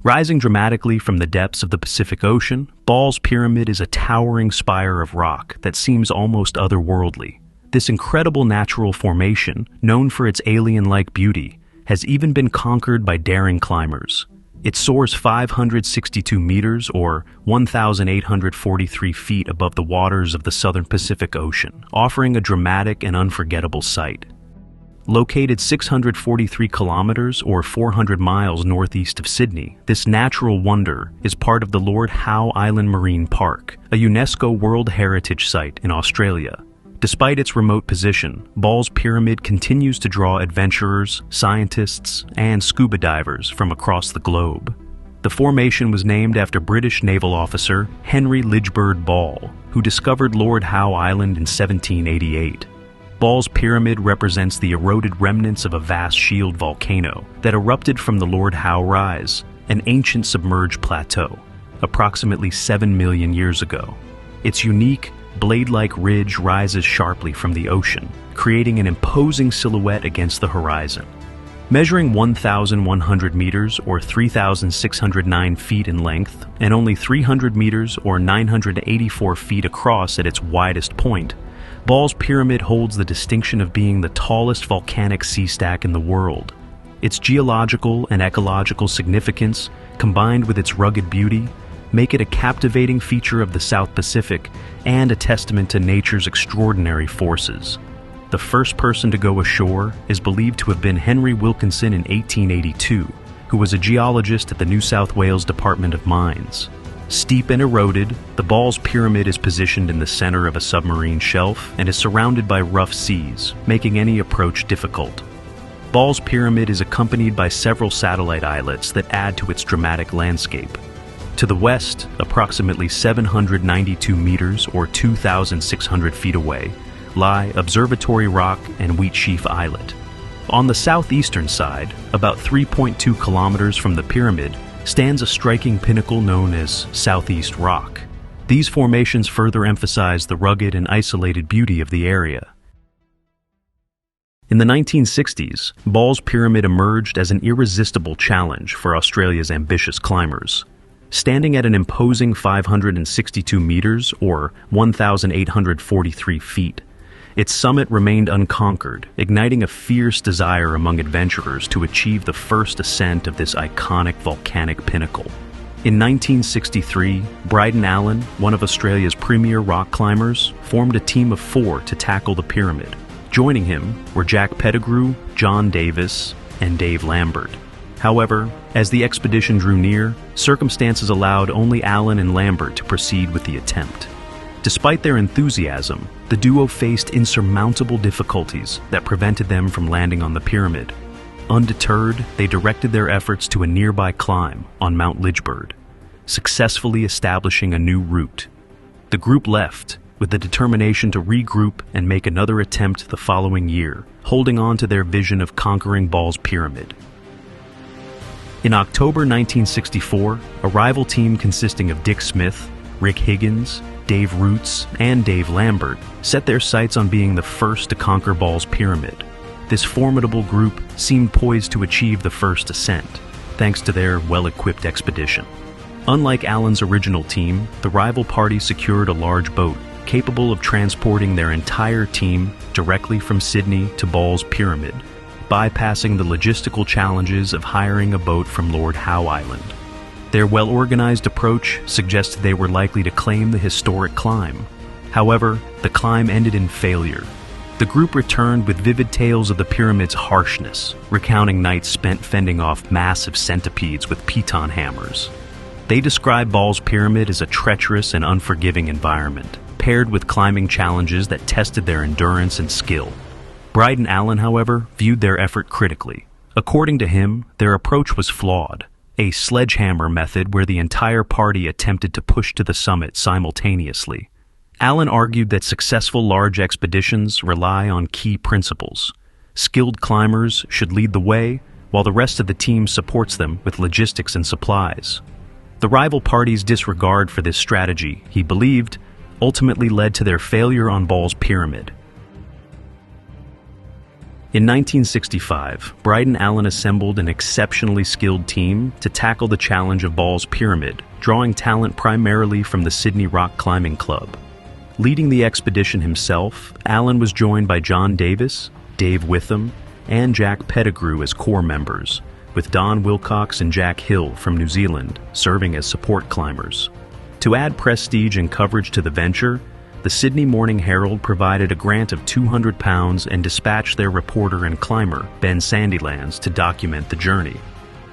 Rising dramatically from the depths of the Pacific Ocean, Ball's Pyramid is a towering spire of rock that seems almost otherworldly. This incredible natural formation, known for its alien-like beauty, has even been conquered by daring climbers. It soars 562 meters, or 1,843 feet above the waters of the southern Pacific Ocean, offering a dramatic and unforgettable sight. Located 643 kilometers, or 400 miles northeast of Sydney, this natural wonder is part of the Lord Howe Island Marine Park, a UNESCO World Heritage Site in Australia. Despite its remote position, Ball's Pyramid continues to draw adventurers, scientists, and scuba divers from across the globe. The formation was named after British naval officer Henry Lidgebird Ball, who discovered Lord Howe Island in 1788. Ball's Pyramid represents the eroded remnants of a vast shield volcano that erupted from the Lord Howe Rise, an ancient submerged plateau, approximately 7 million years ago. Its unique, blade-like ridge rises sharply from the ocean, creating an imposing silhouette against the horizon. Measuring 1,100 meters, or 3,609 feet in length, and only 300 meters, or 984 feet across at its widest point, Ball's Pyramid holds the distinction of being the tallest volcanic sea stack in the world. Its geological and ecological significance, combined with its rugged beauty, make it a captivating feature of the South Pacific and a testament to nature's extraordinary forces. The first person to go ashore is believed to have been Henry Wilkinson in 1882, who was a geologist at the New South Wales Department of Mines. Steep and eroded, the Ball's Pyramid is positioned in the center of a submarine shelf and is surrounded by rough seas, making any approach difficult. Ball's Pyramid is accompanied by several satellite islets that add to its dramatic landscape. To the west, approximately 792 meters, or 2,600 feet away, lie Observatory Rock and Wheatsheaf Islet. On the southeastern side, about 3.2 kilometers from the pyramid, stands a striking pinnacle known as Southeast Rock. These formations further emphasize the rugged and isolated beauty of the area. In the 1960s, Ball's Pyramid emerged as an irresistible challenge for Australia's ambitious climbers. Standing at an imposing 562 meters, or 1,843 feet, its summit remained unconquered, igniting a fierce desire among adventurers to achieve the first ascent of this iconic volcanic pinnacle. In 1963, Bryden Allen, one of Australia's premier rock climbers, formed a team of 4 to tackle the pyramid. Joining him were Jack Pettigrew, John Davis, and Dave Lambert. However, as the expedition drew near, circumstances allowed only Allen and Lambert to proceed with the attempt. Despite their enthusiasm, the duo faced insurmountable difficulties that prevented them from landing on the pyramid. Undeterred, they directed their efforts to a nearby climb on Mount Lidgebird, successfully establishing a new route. The group left, with the determination to regroup and make another attempt the following year, holding on to their vision of conquering Ball's Pyramid. In October 1964, a rival team consisting of Dick Smith, Rick Higgins, Dave Roots, and Dave Lambert set their sights on being the first to conquer Ball's Pyramid. This formidable group seemed poised to achieve the first ascent, thanks to their well-equipped expedition. Unlike Allen's original team, the rival party secured a large boat capable of transporting their entire team directly from Sydney to Ball's Pyramid, bypassing the logistical challenges of hiring a boat from Lord Howe Island. Their well-organized approach suggested they were likely to claim the historic climb. However, the climb ended in failure. The group returned with vivid tales of the pyramid's harshness, recounting nights spent fending off massive centipedes with piton hammers. They described Ball's Pyramid as a treacherous and unforgiving environment, paired with climbing challenges that tested their endurance and skill. Bryden Allen, however, viewed their effort critically. According to him, their approach was flawed, a sledgehammer method where the entire party attempted to push to the summit simultaneously. Allen argued that successful large expeditions rely on key principles. Skilled climbers should lead the way, while the rest of the team supports them with logistics and supplies. The rival party's disregard for this strategy, he believed, ultimately led to their failure on Ball's Pyramid. In 1965, Bryden Allen assembled an exceptionally skilled team to tackle the challenge of Ball's Pyramid, drawing talent primarily from the Sydney Rock Climbing Club. Leading the expedition himself, Allen was joined by John Davis, Dave Witham, and Jack Pettigrew as core members, with Don Wilcox and Jack Hill from New Zealand serving as support climbers. To add prestige and coverage to the venture, the Sydney Morning Herald provided a grant of £200 and dispatched their reporter and climber, Ben Sandilands, to document the journey.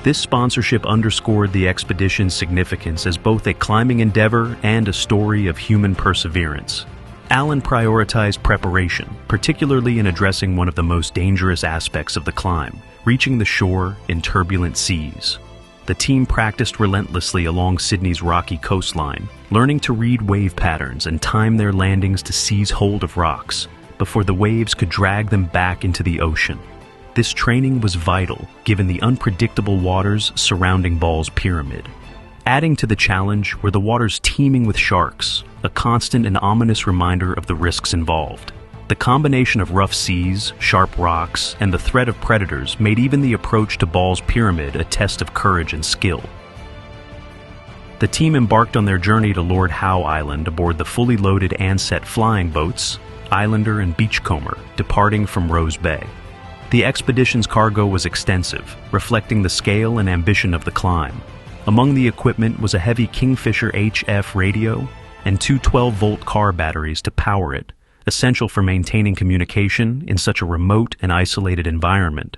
This sponsorship underscored the expedition's significance as both a climbing endeavor and a story of human perseverance. Allen prioritized preparation, particularly in addressing one of the most dangerous aspects of the climb, reaching the shore in turbulent seas. The team practiced relentlessly along Sydney's rocky coastline, learning to read wave patterns and time their landings to seize hold of rocks before the waves could drag them back into the ocean. This training was vital, given the unpredictable waters surrounding Ball's Pyramid. Adding to the challenge were the waters teeming with sharks, a constant and ominous reminder of the risks involved. The combination of rough seas, sharp rocks, and the threat of predators made even the approach to Ball's Pyramid a test of courage and skill. The team embarked on their journey to Lord Howe Island aboard the fully loaded Ascent flying boats, Islander and Beachcomber, departing from Rose Bay. The expedition's cargo was extensive, reflecting the scale and ambition of the climb. Among the equipment was a heavy Kingfisher HF radio and two 12-volt car batteries to power it, essential for maintaining communication in such a remote and isolated environment.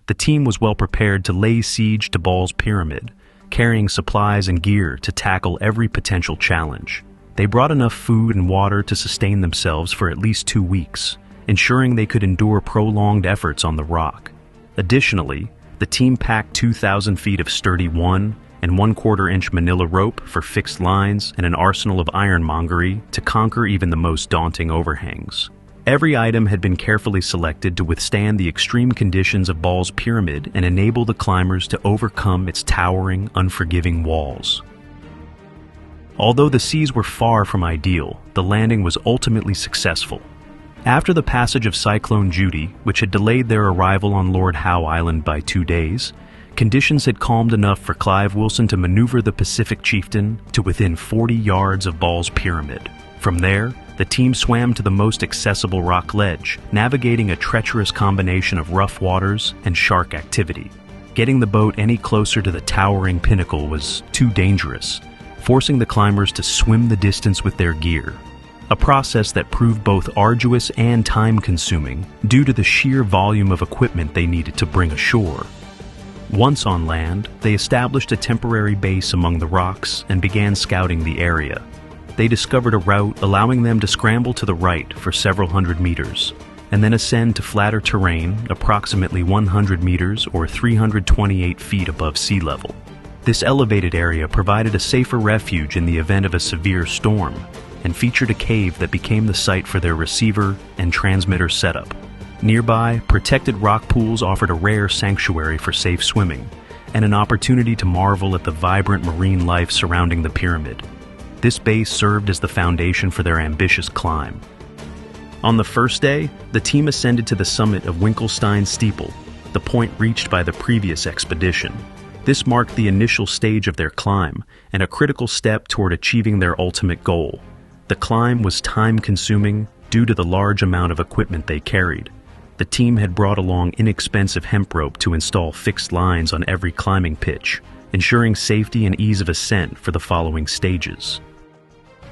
The team was well prepared to lay siege to Ball's Pyramid, carrying supplies and gear to tackle every potential challenge. They brought enough food and water to sustain themselves for at least 2 weeks, ensuring they could endure prolonged efforts on the rock. Additionally, the team packed 2,000 feet of sturdy 1 1/4-inch manila rope for fixed lines and an arsenal of ironmongery to conquer even the most daunting overhangs. Every item had been carefully selected to withstand the extreme conditions of Ball's Pyramid and enable the climbers to overcome its towering, unforgiving walls. Although the seas were far from ideal, the landing was ultimately successful. After the passage of Cyclone Judy, which had delayed their arrival on Lord Howe Island by 2 days, conditions had calmed enough for Clive Wilson to maneuver the Pacific Chieftain to within 40 yards of Ball's Pyramid. From there, the team swam to the most accessible rock ledge, navigating a treacherous combination of rough waters and shark activity. Getting the boat any closer to the towering pinnacle was too dangerous, forcing the climbers to swim the distance with their gear, a process that proved both arduous and time-consuming due to the sheer volume of equipment they needed to bring ashore. Once on land, they established a temporary base among the rocks and began scouting the area. They discovered a route allowing them to scramble to the right for several hundred meters, and then ascend to flatter terrain approximately 100 meters or 328 feet above sea level. This elevated area provided a safer refuge in the event of a severe storm, and featured a cave that became the site for their receiver and transmitter setup. Nearby, protected rock pools offered a rare sanctuary for safe swimming, and an opportunity to marvel at the vibrant marine life surrounding the pyramid. This base served as the foundation for their ambitious climb. On the first day, the team ascended to the summit of Winkelstein Steeple, the point reached by the previous expedition. This marked the initial stage of their climb, and a critical step toward achieving their ultimate goal. The climb was time-consuming due to the large amount of equipment they carried. The team had brought along inexpensive hemp rope to install fixed lines on every climbing pitch, ensuring safety and ease of ascent for the following stages.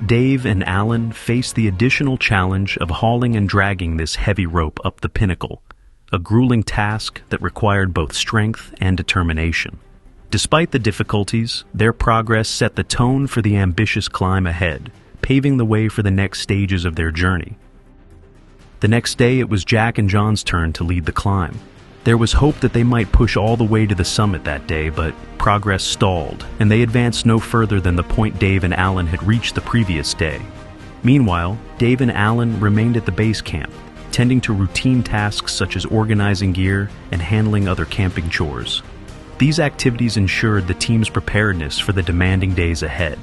Dave and Allen faced the additional challenge of hauling and dragging this heavy rope up the pinnacle, a grueling task that required both strength and determination. Despite the difficulties, their progress set the tone for the ambitious climb ahead, paving the way for the next stages of their journey. The next day, it was Jack and John's turn to lead the climb. There was hope that they might push all the way to the summit that day, but progress stalled, and they advanced no further than the point Dave and Allen had reached the previous day. Meanwhile, Dave and Allen remained at the base camp, tending to routine tasks such as organizing gear and handling other camping chores. These activities ensured the team's preparedness for the demanding days ahead.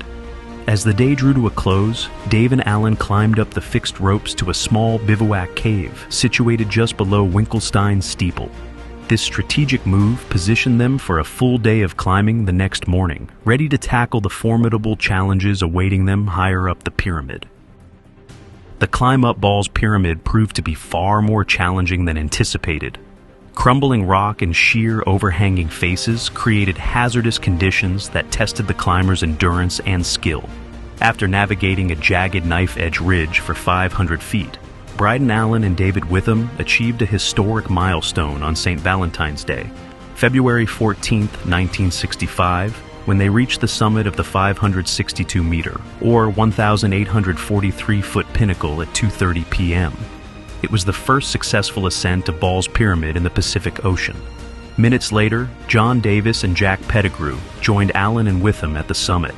As the day drew to a close, Dave and Allen climbed up the fixed ropes to a small bivouac cave situated just below Winkelstein's steeple. This strategic move positioned them for a full day of climbing the next morning, ready to tackle the formidable challenges awaiting them higher up the pyramid. The climb up Ball's pyramid proved to be far more challenging than anticipated. Crumbling rock and sheer overhanging faces created hazardous conditions that tested the climbers' endurance and skill. After navigating a jagged knife-edge ridge for 500 feet, Bryden Allen and David Witham achieved a historic milestone on St. Valentine's Day, February 14, 1965, when they reached the summit of the 562-meter, or 1,843-foot pinnacle at 2:30 p.m. It was the first successful ascent of Ball's Pyramid in the Pacific Ocean. Minutes later, John Davis and Jack Pettigrew joined Allen and Witham at the summit.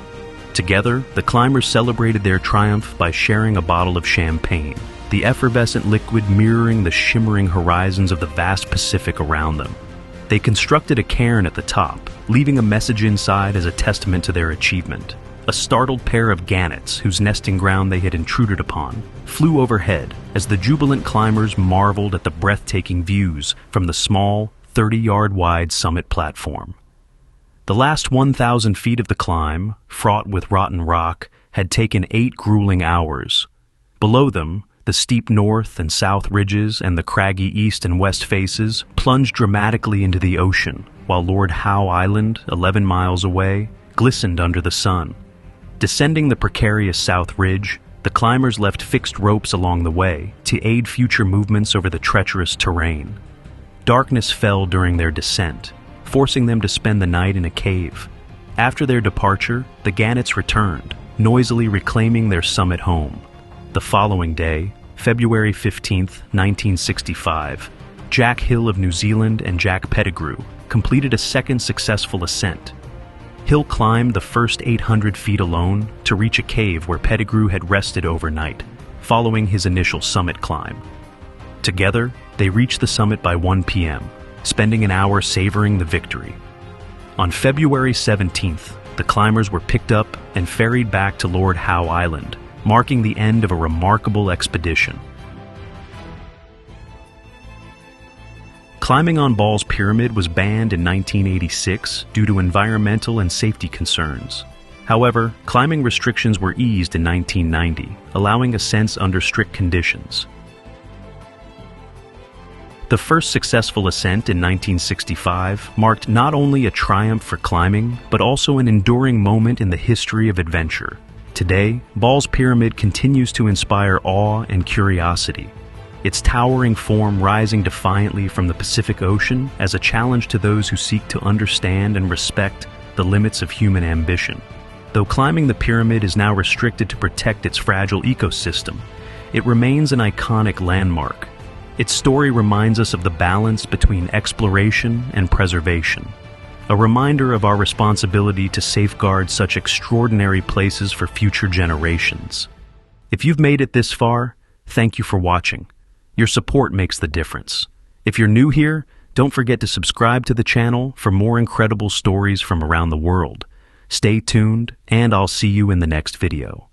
Together, the climbers celebrated their triumph by sharing a bottle of champagne, the effervescent liquid mirroring the shimmering horizons of the vast Pacific around them. They constructed a cairn at the top, leaving a message inside as a testament to their achievement. A startled pair of gannets, whose nesting ground they had intruded upon, flew overhead as the jubilant climbers marveled at the breathtaking views from the small, 30-yard-wide summit platform. The last 1,000 feet of the climb, fraught with rotten rock, had taken 8 grueling hours. Below them, the steep north and south ridges and the craggy east and west faces plunged dramatically into the ocean, while Lord Howe Island, 11 miles away, glistened under the sun. Descending the precarious south ridge, the climbers left fixed ropes along the way to aid future movements over the treacherous terrain. Darkness fell during their descent, forcing them to spend the night in a cave. After their departure, the gannets returned, noisily reclaiming their summit home. The following day, February 15, 1965, Jack Hill of New Zealand and Jack Pettigrew completed a second successful ascent. Hill climbed the first 800 feet alone to reach a cave where Pettigrew had rested overnight, following his initial summit climb. Together, they reached the summit by 1 p.m., spending an hour savoring the victory. On February 17th, the climbers were picked up and ferried back to Lord Howe Island, marking the end of a remarkable expedition. Climbing on Ball's Pyramid was banned in 1986 due to environmental and safety concerns. However, climbing restrictions were eased in 1990, allowing ascents under strict conditions. The first successful ascent in 1965 marked not only a triumph for climbing, but also an enduring moment in the history of adventure. Today, Ball's Pyramid continues to inspire awe and curiosity, its towering form rising defiantly from the Pacific Ocean as a challenge to those who seek to understand and respect the limits of human ambition. Though climbing the pyramid is now restricted to protect its fragile ecosystem, it remains an iconic landmark. Its story reminds us of the balance between exploration and preservation, a reminder of our responsibility to safeguard such extraordinary places for future generations. If you've made it this far, thank you for watching. Your support makes the difference. If you're new here, don't forget to subscribe to the channel for more incredible stories from around the world. Stay tuned, and I'll see you in the next video.